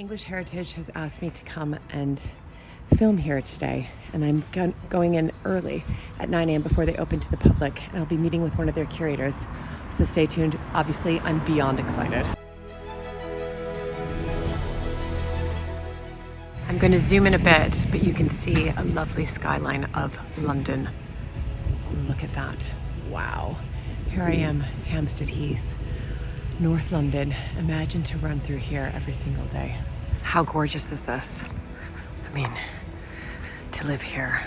English Heritage has asked me to come and film here today, and I'm going in early at 9 a.m. before they open to the public, and I'll be meeting with one of their curators, so stay tuned. Obviously, I'm beyond excited. I'm going to zoom in a bit, but you can see a lovely skyline of London. Look at that. Wow. Here I am, Hampstead Heath, North London. Imagine to run through here every single day. How gorgeous is this? I mean, to live here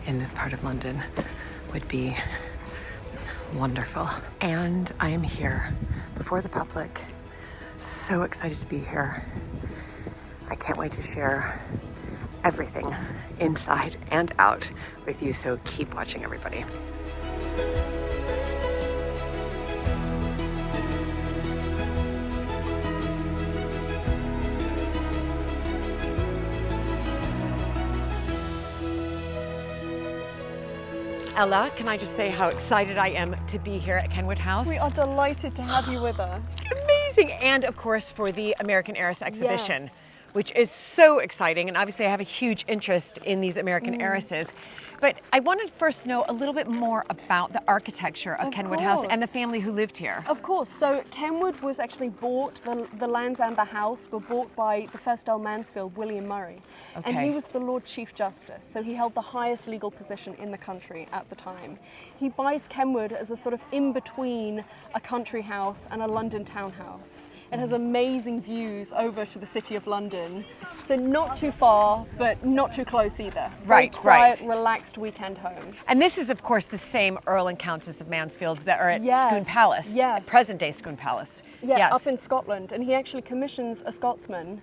in this part of London would be wonderful. And I am here before the public. So excited to be here. I can't wait to share everything inside and out with you, so keep watching, everybody. Ella, can I just say how excited I am to be here at Kenwood House? We are delighted to have you with us. Amazing. And of course for the American Heiress exhibition, Yes. which is so exciting. And obviously I have a huge interest in these American heiresses. But I wanted to first know a little bit more about the architecture of Kenwood House and the family who lived here. Of course. So Kenwood was actually bought, the lands and the house were bought by the first Earl Mansfield, William Murray. And Okay. he was the Lord Chief Justice, so he held the highest legal position in the country at the time. He buys Kenwood as a sort of in-between a country house and a London townhouse. It has amazing views over to the City of London. So not too far, but not too close either. Very Right, quiet, right. relaxed weekend home. And this is, of course, the same Earl and Countess of Mansfield that are at Yes, Scone Palace, yes. present-day Scone Palace. Yeah, Yes. up in Scotland. And he actually commissions a Scotsman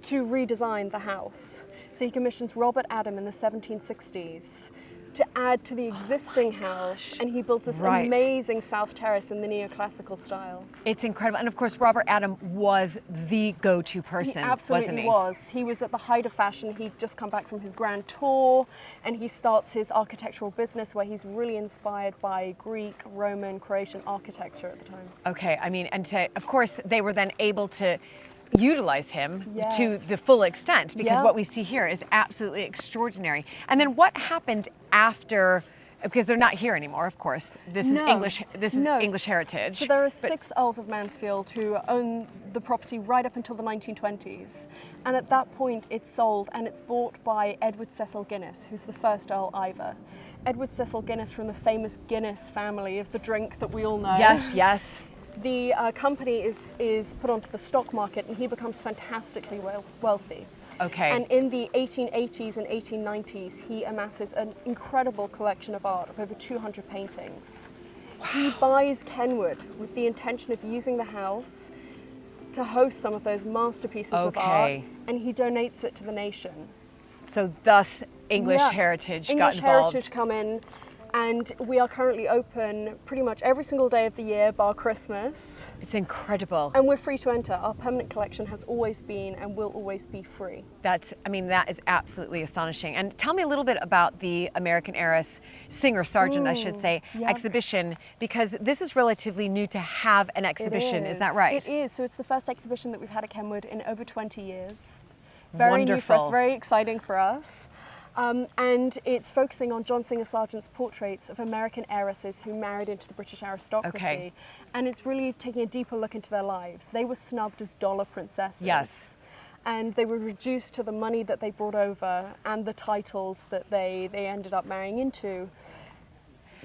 to redesign the house. So he commissions Robert Adam in the 1760s to add to the existing house, and he builds this Right. amazing south terrace in the neoclassical style. It's incredible. And of course, Robert Adam was the go-to He person, absolutely wasn't he? was. He was at the height of fashion. He'd just come back from his grand tour, and he starts his architectural business where he's really inspired by Greek, Roman, Croatian architecture at the time. Okay, I mean, and of course, they were then able to utilize him to Yes. the full extent, because Yeah. what we see here is absolutely extraordinary. And then what happened after, because they're not here anymore, of course. This is No. English. This is No. English heritage. So there are but- 6 Earls of Mansfield who own the property right up until the 1920s. And at that point, it's sold and it's bought by Edward Cecil Guinness, who's the first Earl Ivor. Edward Cecil Guinness from the famous Guinness family of the drink that we all know. Yes, yes. The company is put onto the stock market and he becomes fantastically wealthy. Okay. And in the 1880s and 1890s, he amasses an incredible collection of art of over 200 paintings. He buys Kenwood with the intention of using the house to host some of those masterpieces of art, Okay. and he donates it to the nation. So thus English Yeah. heritage English got involved. heritage come in, and we are currently open pretty much every single day of the year bar Christmas. It's incredible. And we're free to enter. Our permanent collection has always been and will always be free. That is absolutely astonishing. And tell me a little bit about the American Heiress Singer-Sargent, I should say, yeah. exhibition, because this is relatively new to have an exhibition. Is that right? It is. So it's the first exhibition that we've had at Kenwood in over 20 years. Very new for us, Wonderful. very exciting for us. And it's focusing on John Singer Sargent's portraits of American heiresses who married into the British aristocracy. Okay. And it's really taking a deeper look into their lives. They were snubbed as dollar princesses. Yes. And they were reduced to the money that they brought over and the titles that they ended up marrying into.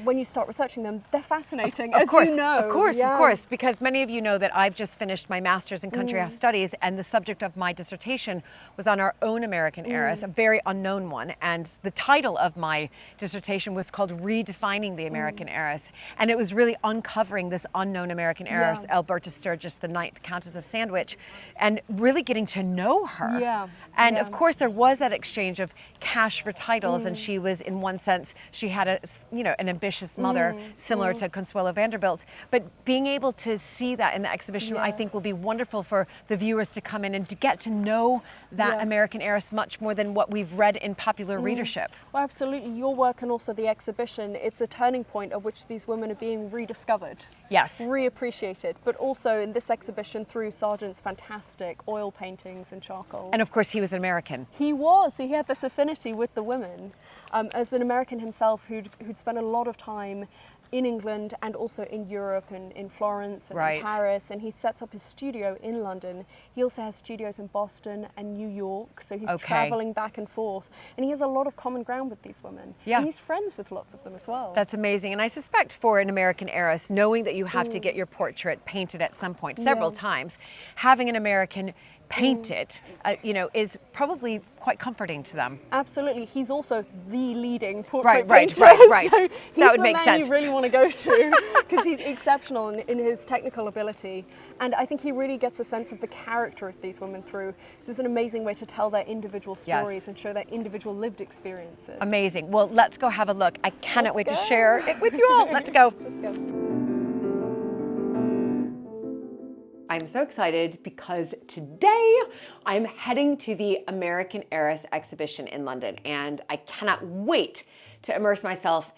When you start researching them, they're fascinating, as you know. Of course, Yeah. of course, because many of you know that I've just finished my master's in country house studies, and the subject of my dissertation was on our own American heiress, a very unknown one. And the title of my dissertation was called Redefining the American Heiress. And it was really uncovering this unknown American heiress, Yeah. Alberta Sturgis, the 9th Countess of Sandwich, and really getting to know her. Yeah, And yeah. of course, there was that exchange of cash for titles, and she was, in one sense, she had an ambitious mother, similar to Consuelo Vanderbilt. But being able to see that in the exhibition, I think, Yes. will be wonderful for the viewers to come in and to get to know that Yeah. American heiress much more than what we've read in popular readership. Well, absolutely. Your work and also the exhibition, it's a turning point at which these women are being rediscovered. Yes. reappreciated, but also in this exhibition through Sargent's fantastic oil paintings and charcoals. And of course, he was an American. He was, so he had this affinity with the women. As an American himself who'd spent a lot of time in England and also in Europe and in Florence and in Paris, and he sets up his studio in London. He also has studios in Boston and New York, so he's traveling back and forth, and he has a lot of common ground with these women. And he's friends with lots of them as well. That's amazing. And I suspect for an American heiress, knowing that you have to get your portrait painted at some point several times, having an American paint it, is probably quite comforting to them. Absolutely. He's also the leading portrait painter. Right. So he's that would the make man sense. you really want to go to because he's exceptional in his technical ability. And I think he really gets a sense of the character of these women through. This is an amazing way to tell their individual stories and show their individual lived experiences. Amazing. Well, let's go have a look. I cannot wait to share it with you all. Let's go. Let's go. I'm so excited because today I'm heading to the American Heiress exhibition in London, and I cannot wait to immerse myself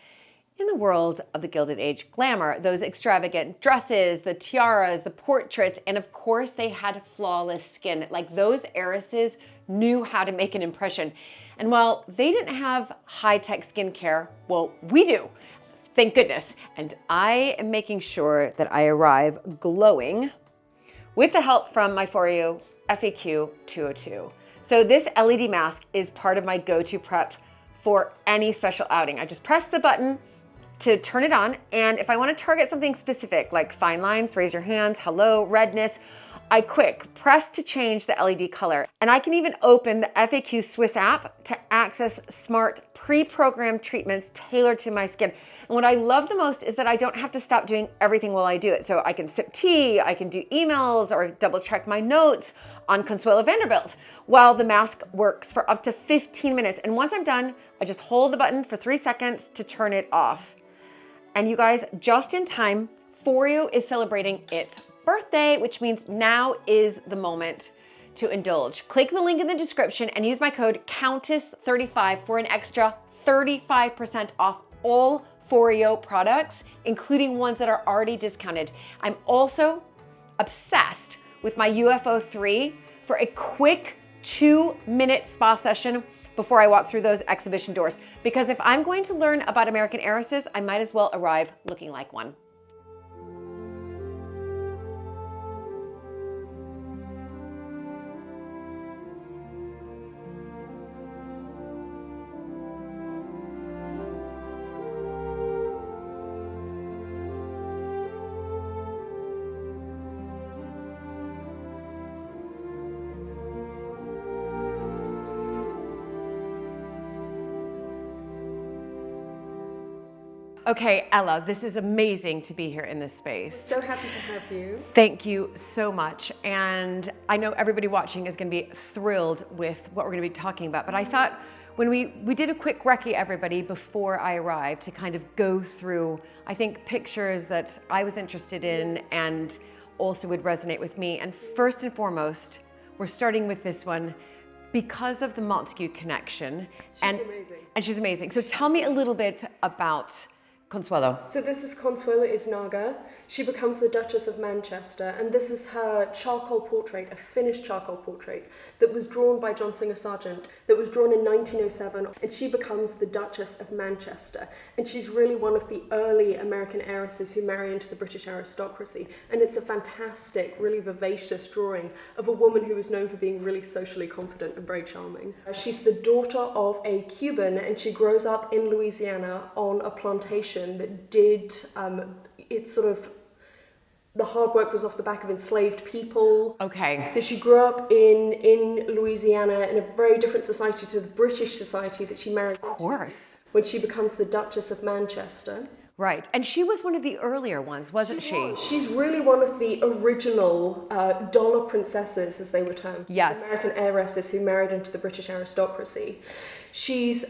in the world of the Gilded Age glamour. Those extravagant dresses, the tiaras, the portraits, and of course they had flawless skin. Like, those heiresses knew how to make an impression. And while they didn't have high-tech skincare, well, we do. Thank goodness. And I am making sure that I arrive glowing with the help from my For You FAQ 202. So this LED mask is part of my go-to prep for any special outing. I just press the button to turn it on, and if I want to target something specific like fine lines, raise your hands, hello, redness, I quick press to change the LED color. And I can even open the FAQ Swiss app to access smart pre-programmed treatments tailored to my skin. And what I love the most is that I don't have to stop doing everything while I do it. So I can sip tea, I can do emails, or double check my notes on Consuelo Vanderbilt while the mask works for up to 15 minutes. And once I'm done, I just hold the button for 3 seconds to turn it off. And you guys, just in time, For You is celebrating its birthday, which means now is the moment to indulge. Click the link in the description and use my code Countess35 for an extra 35% off all For You products, including ones that are already discounted. I'm also obsessed with my UFO 3 for a quick 2-minute spa session before I walk through those exhibition doors. Because if I'm going to learn about American heiresses, I might as well arrive looking like one. Okay, Ella, this is amazing to be here in this space. So happy to have you. Thank you so much. And I know everybody watching is going to be thrilled with what we're going to be talking about. But I thought when we did a quick recce, everybody, before I arrived to kind of go through, I think, pictures that I was interested in and also would resonate with me. And first and foremost, we're starting with this one because of the Montague connection. She's amazing. And she's amazing. So tell me a little bit about Consuelo. So this is Consuelo Isnaga. She becomes the Duchess of Manchester, and this is her charcoal portrait, a finished charcoal portrait that was drawn by John Singer Sargent, that was drawn in 1907, and she becomes the Duchess of Manchester. And she's really one of the early American heiresses who marry into the British aristocracy. And it's a fantastic, really vivacious drawing of a woman who is known for being really socially confident and very charming. She's the daughter of a Cuban, and she grows up in Louisiana on a plantation that did, it's sort of, the hard work was off the back of enslaved people. Okay. So she grew up in Louisiana in a very different society to the British society that she married into. Of course. When she becomes the Duchess of Manchester. Right, and she was one of the earlier ones, wasn't she? She's really one of the original dollar princesses, as they were termed. Yes. American heiresses who married into the British aristocracy. She's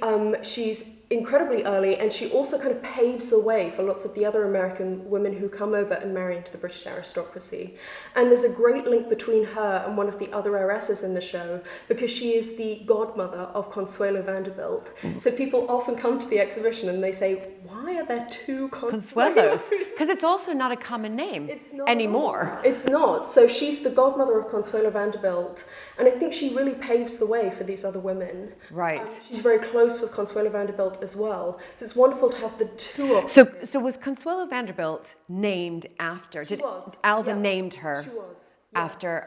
incredibly early, and she also kind of paves the way for lots of the other American women who come over and marry into the British aristocracy. And there's a great link between her and one of the other heiresses in the show, because she is the godmother of Consuelo Vanderbilt. So people often come to the exhibition and they say, why are there two Consuelos? Because it's also not a common name anymore. It's not. So she's the godmother of Consuelo Vanderbilt, and I think she really paves the way for these other women. Right. She's very close with Consuelo Vanderbilt as well. So it's wonderful to have the two of them. So was Consuelo Vanderbilt named after? She was. Alva named her? She was. After,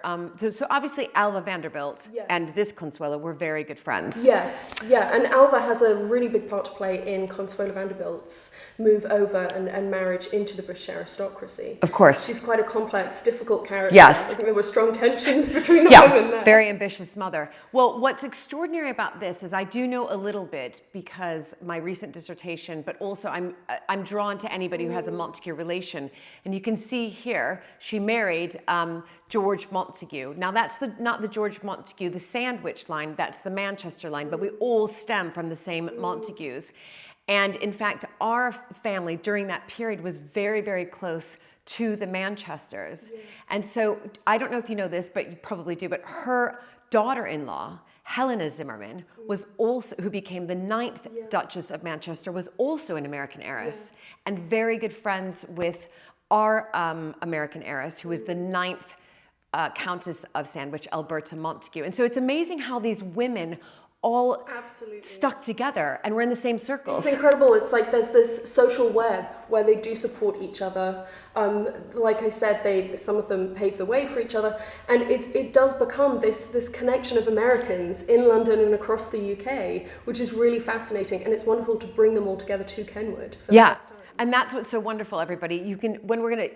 so obviously Alva Vanderbilt and this Consuelo were very good friends. Yes, yeah, and Alva has a really big part to play in Consuelo Vanderbilt's move over and marriage into the British aristocracy. Of course. She's quite a complex, difficult character. Yes. I think there were strong tensions between the women there. Very ambitious mother. Well, what's extraordinary about this is I do know a little bit because my recent dissertation, but also I'm drawn to anybody who has a Montague relation. And you can see here, she married George Montague. Now that's not the George Montague, the Sandwich line, that's the Manchester line, but we all stem from the same Montagues. And in fact, our family during that period was very, very close to the Manchesters. Yes. And so, I don't know if you know this, but you probably do, but her daughter-in-law, Helena Zimmerman, was also, who became the 9th Duchess of Manchester, was also an American heiress, and very good friends with our American heiress, who was the 9th Countess of Sandwich, Alberta Montague. And so it's amazing how these women all stuck together and were in the same circles. It's incredible. It's like there's this social web where they do support each other. Like I said, some of them pave the way for each other, and it does become this connection of Americans in London and across the UK, which is really fascinating, and it's wonderful to bring them all together to Kenwood for the first time. And that's what's so wonderful, everybody. You can,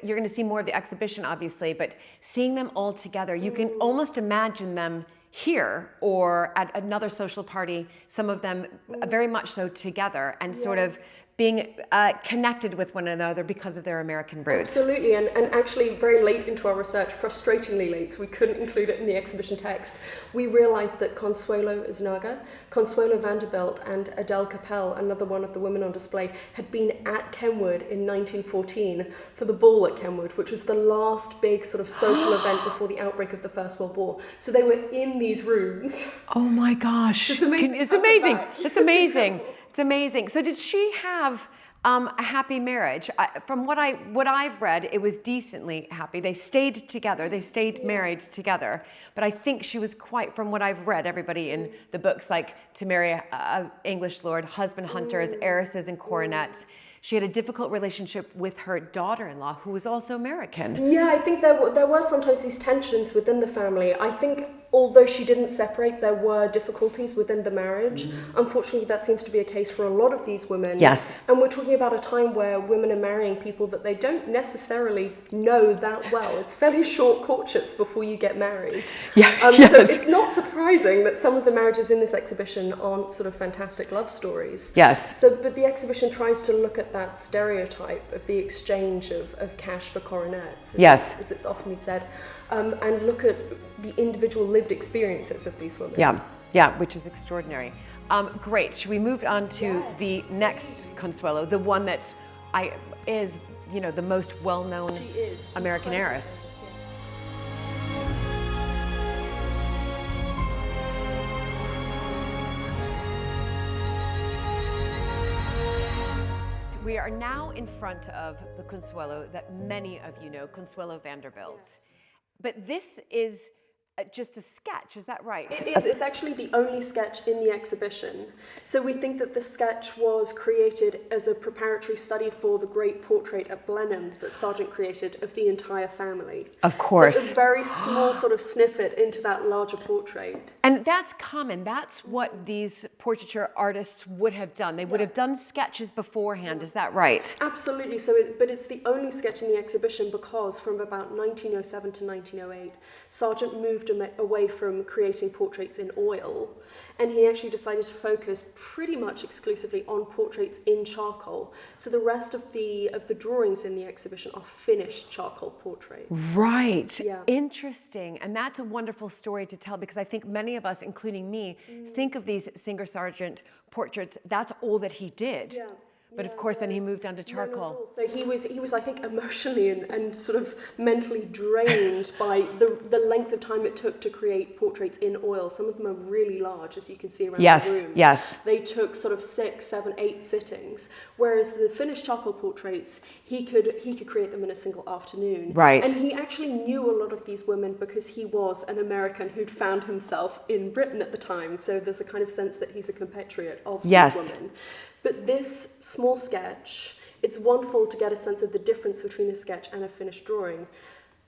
you're gonna see more of the exhibition, obviously, but seeing them all together, you can almost imagine them here or at another social party, some of them very much so together and sort of being connected with one another because of their American roots. Absolutely, and actually very late into our research, frustratingly late, so we couldn't include it in the exhibition text, we realised that Consuelo Aznaga, Consuelo Vanderbilt and Adele Capel, another one of the women on display, had been at Kenwood in 1914 for the ball at Kenwood, which was the last big sort of social event before the outbreak of the First World War. So they were in these rooms. Oh my gosh. It's amazing. It's amazing. It's amazing. It's amazing. So did she have a happy marriage? From what I've read, it was decently happy. They stayed together. They stayed married together. But I think she was quite, from what I've read, everybody in the books, like to marry an English lord, husband hunters, heiresses and coronets. She had a difficult relationship with her daughter-in-law, who was also American. Yeah, I think there were sometimes these tensions within the family. I think although she didn't separate, there were difficulties within the marriage. Unfortunately, that seems to be a case for a lot of these women. Yes. And we're talking about a time where women are marrying people that they don't necessarily know that well. It's fairly short courtships before you get married. Yeah. So it's not surprising that some of the marriages in this exhibition aren't sort of fantastic love stories. Yes. So, but the exhibition tries to look at that stereotype of the exchange of cash for coronets, as it's often been said, and look at the individual lived experiences of these women. Yeah, which is extraordinary. Great. Should we move on to the next Consuelo, the one that is the most well-known American heiress? We are now in front of the Consuelo that many of you know, Consuelo Vanderbilt. Yes. But this is just a sketch, is that right? It is. It's actually the only sketch in the exhibition. So we think that the sketch was created as a preparatory study for the great portrait at Blenheim that Sargent created of the entire family. Of course. So it's a very small sort of snippet into that larger portrait. And that's common. That's what these portraiture artists would have done. They would have done sketches beforehand, is that right? Absolutely. But it's the only sketch in the exhibition because from about 1907 to 1908, Sargent moved moved away from creating portraits in oil, and he actually decided to focus pretty much exclusively on portraits in charcoal. So the rest of the drawings in the exhibition are finished charcoal portraits. Right. Yeah. Interesting. And that's a wonderful story to tell, because I think many of us, including me, think of these Singer Sargent portraits. That's all that he did. Yeah. But of course, then he moved on to charcoal. No, not at all. So he was, I think, emotionally and sort of mentally drained by the length of time it took to create portraits in oil. Some of them are really large, as you can see around the room. Yes. They took sort of 6, 7, 8 sittings, whereas the finished charcoal portraits, he could create them in a single afternoon. Right. And he actually knew a lot of these women because he was an American who'd found himself in Britain at the time. So there's a kind of sense that he's a compatriot of these women. But this small sketch, it's wonderful to get a sense of the difference between a sketch and a finished drawing.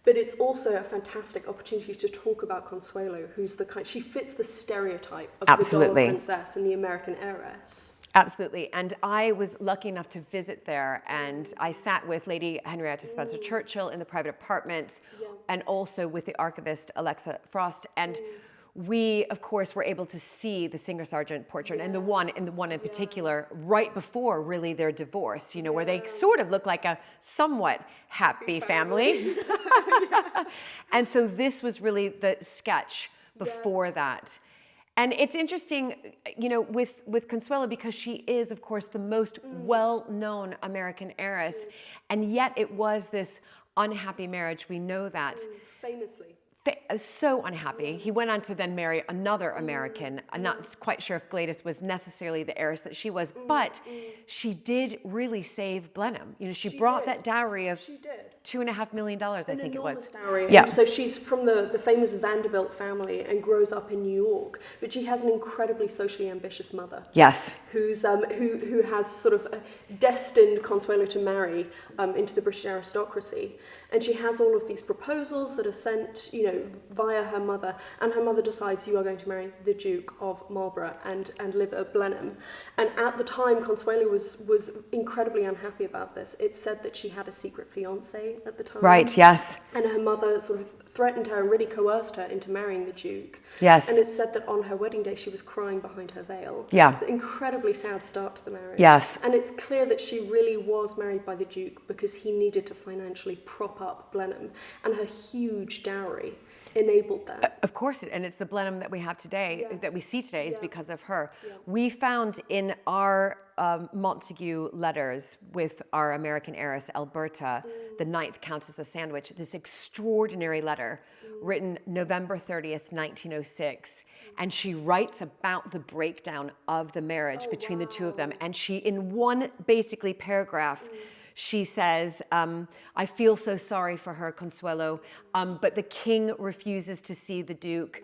But it's also a fantastic opportunity to talk about Consuelo, who's she fits the stereotype of the doll princess and the American heiress. Absolutely. And I was lucky enough to visit there, and I sat with Lady Henrietta Spencer Churchill in the private apartments, and also with the archivist Alexa Frost. And we, of course, were able to see the Singer Sargent portrait, and the one in particular, right before really their divorce, you know, where they sort of look like a somewhat happy family. And so this was really the sketch before that. And it's interesting, you know, with Consuelo, because she is, of course, the most well-known American heiress, and yet it was this unhappy marriage. We know that. Famously. So unhappy. He went on to then marry another American. I'm not quite sure if Gladys was necessarily the heiress that she was, but she did really save Blenheim. You know, she brought that dowry of $2.5 million, I think it was. Dowry. Yeah. So she's from the famous Vanderbilt family and grows up in New York, but she has an incredibly socially ambitious mother. Yes. Who has sort of destined Consuelo to marry into the British aristocracy. And she has all of these proposals that are sent, you know, via her mother, and her mother decides you are going to marry the Duke of Marlborough and live at Blenheim. And at the time, Consuelo was incredibly unhappy about this. It's said that she had a secret fiancé at the time. Right, yes. And her mother sort of threatened her and really coerced her into marrying the Duke. Yes. And it's said that on her wedding day, she was crying behind her veil. Yeah. It's an incredibly sad start to the marriage. Yes. And it's clear that she really was married by the Duke because he needed to financially prop up Blenheim. And her huge dowry enabled that. Of course, and it's the Blenheim that we have today, that we see today, is because of her. We found in our Montague letters with our American heiress, Alberta, the 9th Countess of Sandwich, this extraordinary letter written November 30th, 1906. And she writes about the breakdown of the marriage between the two of them. And she, in one basically paragraph, she says, I feel so sorry for her, Consuelo, but the king refuses to see the Duke.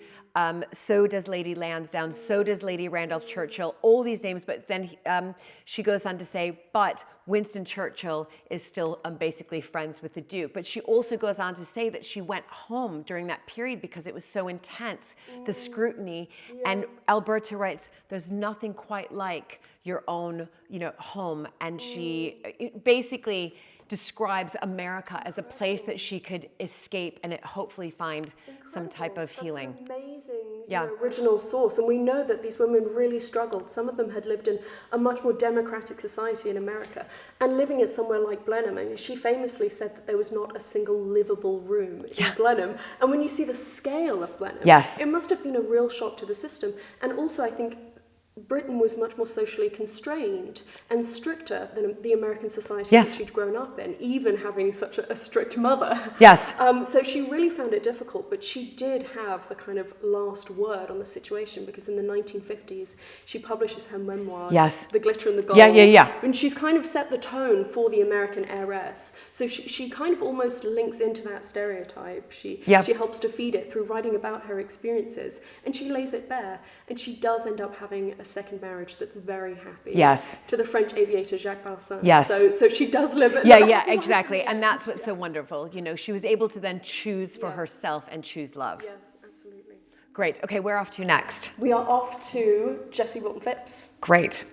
So does Lady Lansdowne, so does Lady Randolph Churchill, all these names. But then she goes on to say, but Winston Churchill is still basically friends with the Duke. But she also goes on to say that she went home during that period because it was so intense, the scrutiny. And Alberta writes, there's nothing quite like your own, you know, home. And she basically describes America as a place that she could escape and hopefully find some type of healing. That's an amazing original source. And we know that these women really struggled. Some of them had lived in a much more democratic society in America. And living at somewhere like Blenheim, I mean, she famously said that there was not a single livable room in Blenheim. And when you see the scale of Blenheim, it must have been a real shock to the system. And also, I think Britain was much more socially constrained and stricter than the American society that she'd grown up in, even having such a strict mother. Yes. So she really found it difficult, but she did have the kind of last word on the situation because in the 1950s, she publishes her memoirs, The Glitter and the Gold. And she's kind of set the tone for the American heiress. So she kind of almost links into that stereotype. She helps to feed it through writing about her experiences, and she lays it bare. And she does end up having a second marriage that's very happy. Yes. To the French aviator Jacques Balsan. Yes. So she does live it. Exactly. And that's what's so wonderful. You know, she was able to then choose for herself and choose love. Yes, absolutely. Great. Okay, we're off to next. We are off to Jessie Wilton Phipps. Great.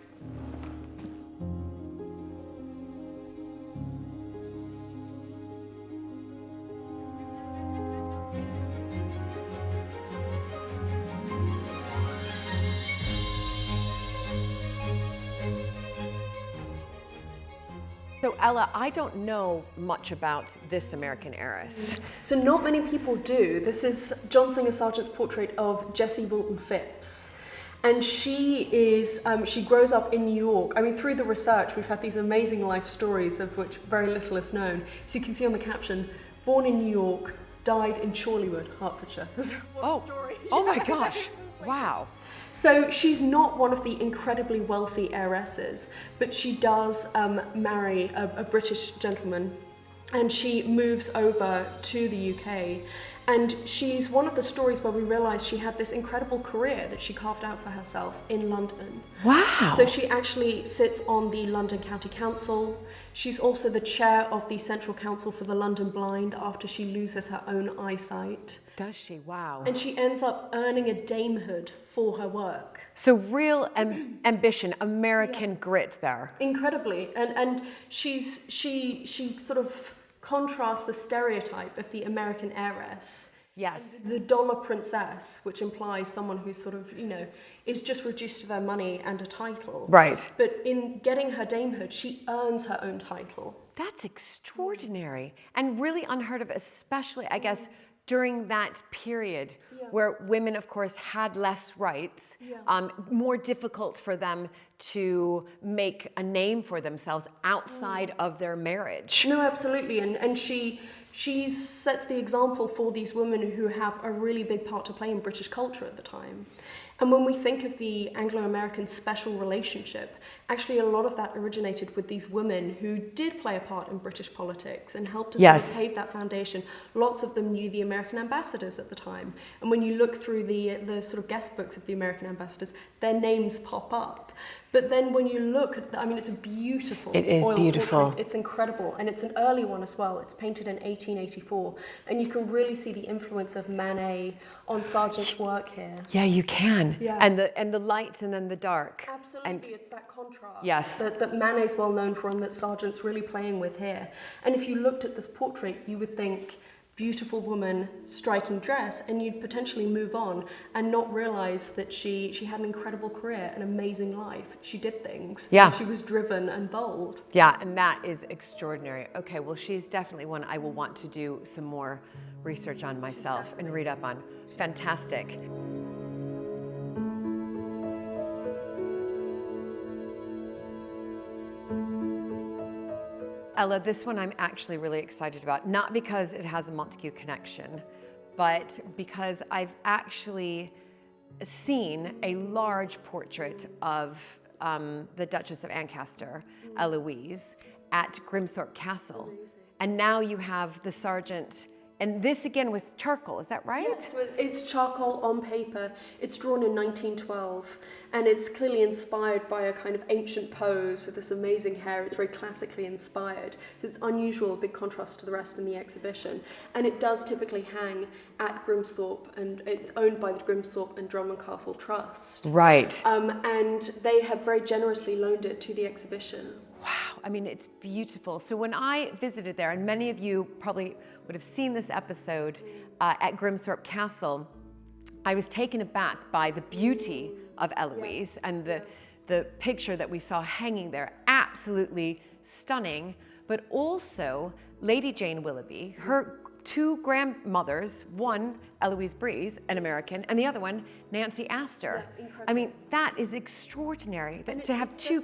So Ella, I don't know much about this American heiress. So not many people do. This is John Singer Sargent's portrait of Jessie Wilton Phipps. And she is, she grows up in New York. I mean, through the research, we've had these amazing life stories of which very little is known. So you can see on the caption, born in New York, died in Chorleywood, Hertfordshire. What a story. Oh my gosh, wow. So she's not one of the incredibly wealthy heiresses, but she does marry a British gentleman, and she moves over to the UK. And she's one of the stories where we realise she had this incredible career that she carved out for herself in London. Wow. So she actually sits on the London County Council. She's also the chair of the Central Council for the London Blind after she loses her own eyesight. Does she? Wow. And she ends up earning a damehood for her work. So real ambition, American grit there. Incredibly. And she sort of contrasts the stereotype of the American heiress. Yes. The dollar princess, which implies someone who's sort of, is just reduced to their money and a title. Right. But in getting her damehood, she earns her own title. That's extraordinary and really unheard of, especially, I guess, during that period where women, of course, had less rights, more difficult for them to make a name for themselves outside of their marriage. No, absolutely. And she sets the example for these women who have a really big part to play in British culture at the time. And when we think of the Anglo-American special relationship, actually a lot of that originated with these women who did play a part in British politics and helped to sort of pave that foundation. Lots of them knew the American ambassadors at the time. And when you look through the sort of guest books of the American ambassadors, their names pop up. But then when you look at, it's a beautiful oil portrait. It's incredible. And it's an early one as well. It's painted in 1884. And you can really see the influence of Manet on Sargent's work here. Yeah, you can. Yeah. And the lights and then the dark. Absolutely, it's that contrast that Manet's well known for and that Sargent's really playing with here. And if you looked at this portrait, you would think, beautiful woman, striking dress, and you'd potentially move on and not realize that she had an incredible career, an amazing life. She did things. Yeah. And she was driven and bold. Yeah, and that is extraordinary. Okay, well, she's definitely one I will want to do some more research on myself and read up on. Fantastic. Ella, this one I'm actually really excited about, not because it has a Montague connection, but because I've actually seen a large portrait of the Duchess of Ancaster, Eloise, at Grimthorpe Castle. And now you have the Sargent. And this again was charcoal, is that right? Yes, it's charcoal on paper. It's drawn in 1912, and it's clearly inspired by a kind of ancient pose with this amazing hair. It's very classically inspired. So it's unusual, a big contrast to the rest in the exhibition. And it does typically hang at Grimthorpe, and it's owned by the Grimthorpe and Drummond Castle Trust. Right. And they have very generously loaned it to the exhibition. Wow, it's beautiful. So when I visited there, and many of you probably would have seen this episode at Grimthorpe Castle, I was taken aback by the beauty of Eloise and the picture that we saw hanging there. Absolutely stunning, but also Lady Jane Willoughby, her two grandmothers, one Eloise Breeze, an American, and the other one Nancy Astor. Yeah, that is extraordinary and to have two.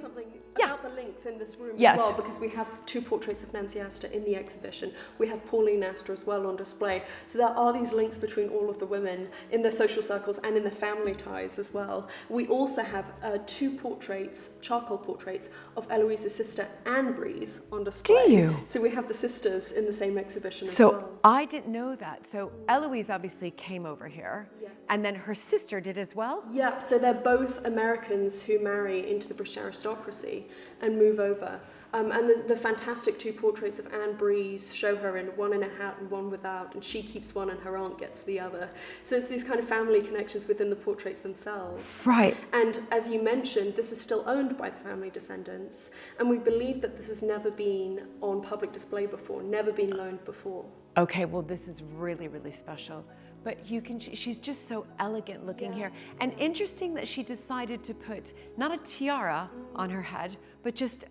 About the links in this room as well, because we have two portraits of Nancy Astor in the exhibition. We have Pauline Astor as well on display. So there are these links between all of the women in their social circles and in their family ties as well. We also have two portraits, charcoal portraits, of Eloise's sister Anne Breeze on display. Do you? So we have the sisters in the same exhibition as So well. I didn't know that. So Eloise obviously came over here, and then her sister did as well? Yep, so they're both Americans who marry into the British aristocracy and move over. And the fantastic two portraits of Anne Breeze show her in one in a hat and one without, and she keeps one and her aunt gets the other. So it's these kind of family connections within the portraits themselves. Right. And as you mentioned, this is still owned by the family descendants, and we believe that this has never been on public display before, never been loaned before. Okay, well, this is really, really special. but you can, she's just so elegant looking here. Yes. And interesting that she decided to put not a tiara on her head, but just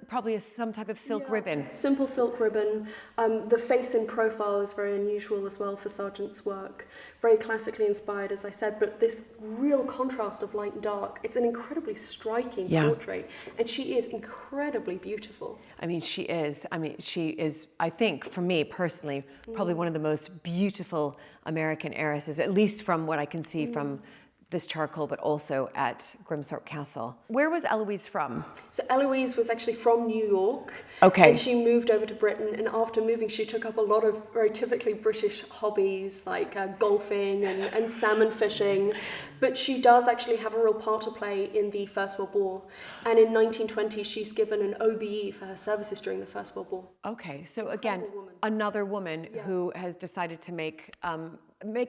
probably some type of silk ribbon. Simple silk ribbon. The face in profile is very unusual as well for Sargent's work. Very classically inspired, as I said, but this real contrast of light and dark. It's an incredibly striking portrait, and she is incredibly beautiful. I mean, she is, I think, for me personally, probably one of the most beautiful American heiresses, at least from what I can see from this charcoal, but also at Grimthorpe Castle. Where was Eloise from? So Eloise was actually from New York. Okay. And she moved over to Britain, and after moving she took up a lot of very typically British hobbies like golfing and salmon fishing, but she does actually have a real part to play in the First World War, and in 1920 she's given an OBE for her services during the First World War. Okay, so again, another woman who has decided to make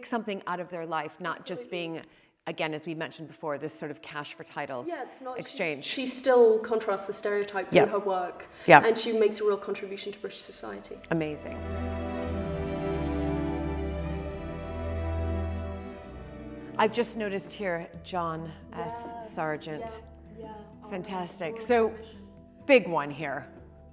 something out of their life, not just being, again, as we mentioned before, this sort of cash for titles exchange. She still contrasts the stereotype through her work, and she makes a real contribution to British society. Amazing. I've just noticed here, John S. Sargent. Fantastic. So, big one here.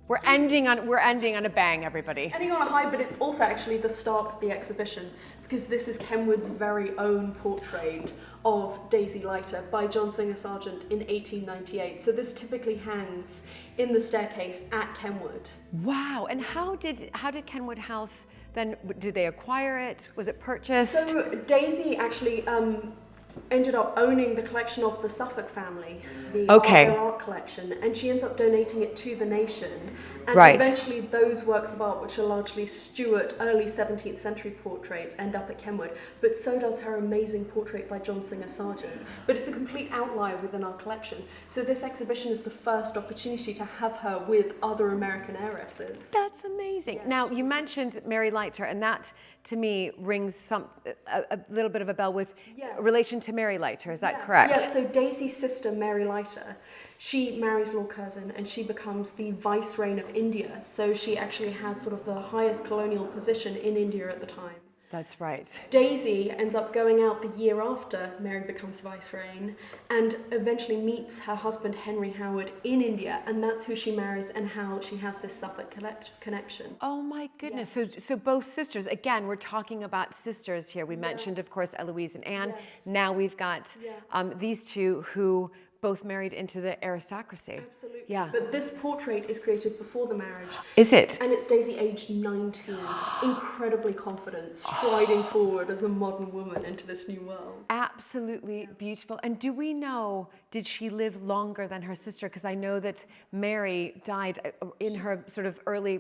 We're ending on a bang, everybody. Ending on a high, but it's also actually the start of the exhibition, because this is Kenwood's very own portrait of Daisy Leiter by John Singer Sargent in 1898. So this typically hangs in the staircase at Kenwood. Wow! And how did Kenwood House then? Did they acquire it? Was it purchased? So Daisy actually ended up owning the collection of the Suffolk family, their art collection, and she ends up donating it to the nation. And eventually those works of art, which are largely Stuart, early 17th century portraits, end up at Kenwood. But so does her amazing portrait by John Singer Sargent. But it's a complete outlier within our collection. So this exhibition is the first opportunity to have her with other American heiresses. That's amazing. Yeah. Now, you mentioned Mary Leiter, and that, to me, rings a little bit of a bell with relation to Mary Leiter. Is that correct? Yes, so Daisy's sister, Mary Leiter, she marries Lord Curzon and she becomes the Vicereign of India. So she actually has sort of the highest colonial position in India at the time. That's right. Daisy ends up going out the year after Mary becomes Vicereign and eventually meets her husband Henry Howard in India, and that's who she marries and how she has this Suffolk connection. Oh my goodness. Yes. So both sisters, again, we're talking about sisters here. We mentioned, of course, Eloise and Anne. Yes. Now we've got these two who both married into the aristocracy. Absolutely. Yeah. But this portrait is created before the marriage. Is it? And it's Daisy aged 19, incredibly confident, striding forward as a modern woman into this new world. Absolutely beautiful. And do we know, did she live longer than her sister? Because I know that Mary died in her sort of early,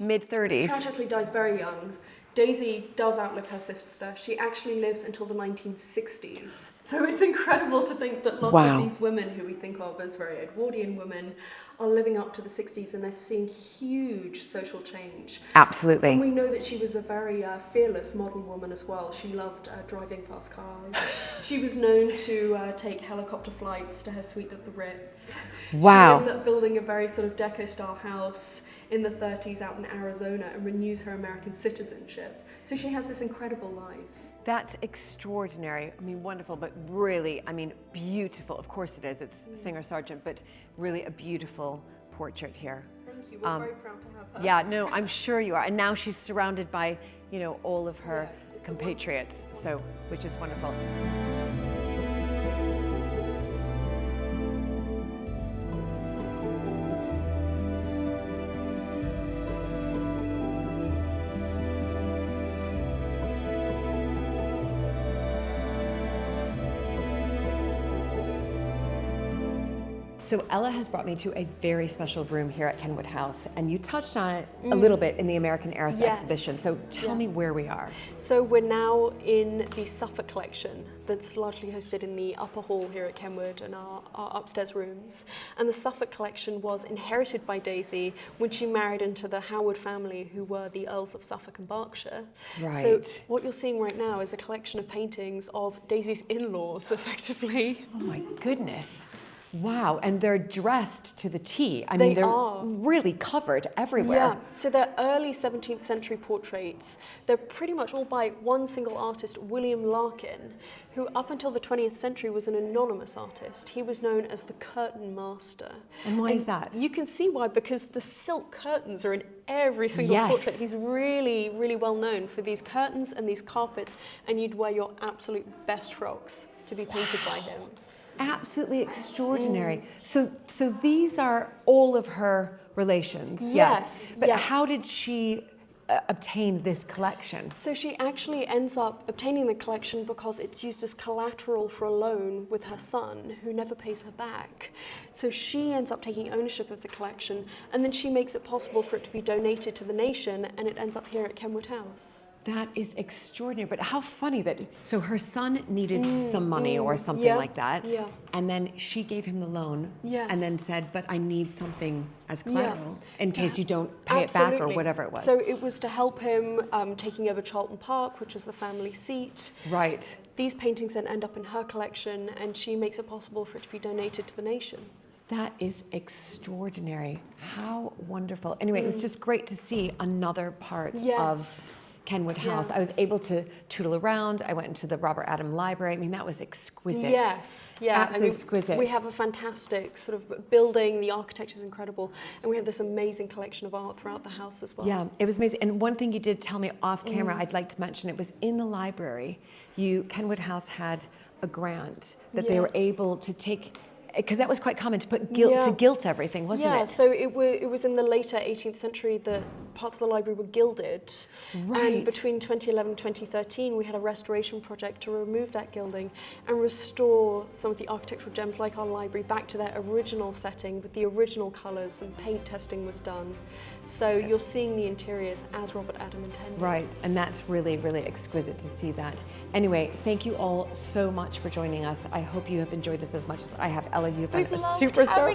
mid-30s. Tragically dies very young. Daisy does outlive her sister. She actually lives until the 1960s. So it's incredible to think that lots of these women who we think of as very Edwardian women are living up to the 60s, and they're seeing huge social change. Absolutely. And we know that she was a very fearless modern woman as well. She loved driving fast cars. She was known to take helicopter flights to her suite at the Ritz. Wow. She ends up building a very sort of deco-style house in the 30s out in Arizona and renews her American citizenship. So she has this incredible life. That's extraordinary. I mean, wonderful, but really, I mean, beautiful. Of course it is. It's Singer Sargent, but really a beautiful portrait here. Thank you. We're very proud to have her. Yeah, no, I'm sure you are. And now she's surrounded by, all of her compatriots, which is wonderful. So Ella has brought me to a very special room here at Kenwood House, and you touched on it a little bit in the American Heiress exhibition. So tell me where we are. So we're now in the Suffolk collection that's largely hosted in the upper hall here at Kenwood and our upstairs rooms. And the Suffolk collection was inherited by Daisy when she married into the Howard family, who were the Earls of Suffolk and Berkshire. Right. So what you're seeing right now is a collection of paintings of Daisy's in-laws, effectively. Oh my goodness. Wow, and they're dressed to the T. I mean, they're really covered everywhere. Yeah, so they're early 17th century portraits. They're pretty much all by one single artist, William Larkin, who up until the 20th century was an anonymous artist. He was known as the curtain master. And why is that? You can see why, because the silk curtains are in every single Yes. portrait. He's really, really well known for these curtains and these carpets, and you'd wear your absolute best frocks to be painted by him. Absolutely extraordinary. So these are all of her relations. Yes. But yeah. how did she obtain this collection? So she actually ends up obtaining the collection because it's used as collateral for a loan with her son, who never pays her back. So she ends up taking ownership of the collection, and then she makes it possible for it to be donated to the nation, and it ends up here at Kenwood House. That is extraordinary, but how funny that, so her son needed some money or something like that, and then she gave him the loan, and then said, but I need something as collateral in case you don't pay it back or whatever it was. So it was to help him taking over Charlton Park, which was the family seat. Right. These paintings then end up in her collection, and she makes it possible for it to be donated to the nation. That is extraordinary. How wonderful. Anyway, it was just great to see another part of Kenwood House. I was able to tootle around. I went into the Robert Adam Library. I mean, that was exquisite. Yes, yeah. Absolutely exquisite. We have a fantastic sort of building. The architecture is incredible. And we have this amazing collection of art throughout the house as well. Yeah, it was amazing. And one thing you did tell me off camera, I'd like to mention, it was in the library. Kenwood House had a grant that they were able to take, because that was quite common to put gilt everything, wasn't it? Yeah, so it was in the later 18th century that parts of the library were gilded. Right. And between 2011 and 2013, we had a restoration project to remove that gilding and restore some of the architectural gems like our library back to their original setting with the original colours, and paint testing was done. So you're seeing the interiors as Robert Adam intended. Right, and that's really, really exquisite to see that. Anyway, thank you all so much for joining us. I hope you have enjoyed this as much as I have. Ella, you've been a superstar.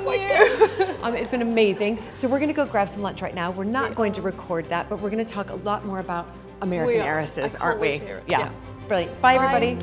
It's been amazing. So we're going to go grab some lunch right now. We're not going to record that, but we're going to talk a lot more about American Heiresses, aren't we? Yeah. Brilliant. Bye, everybody.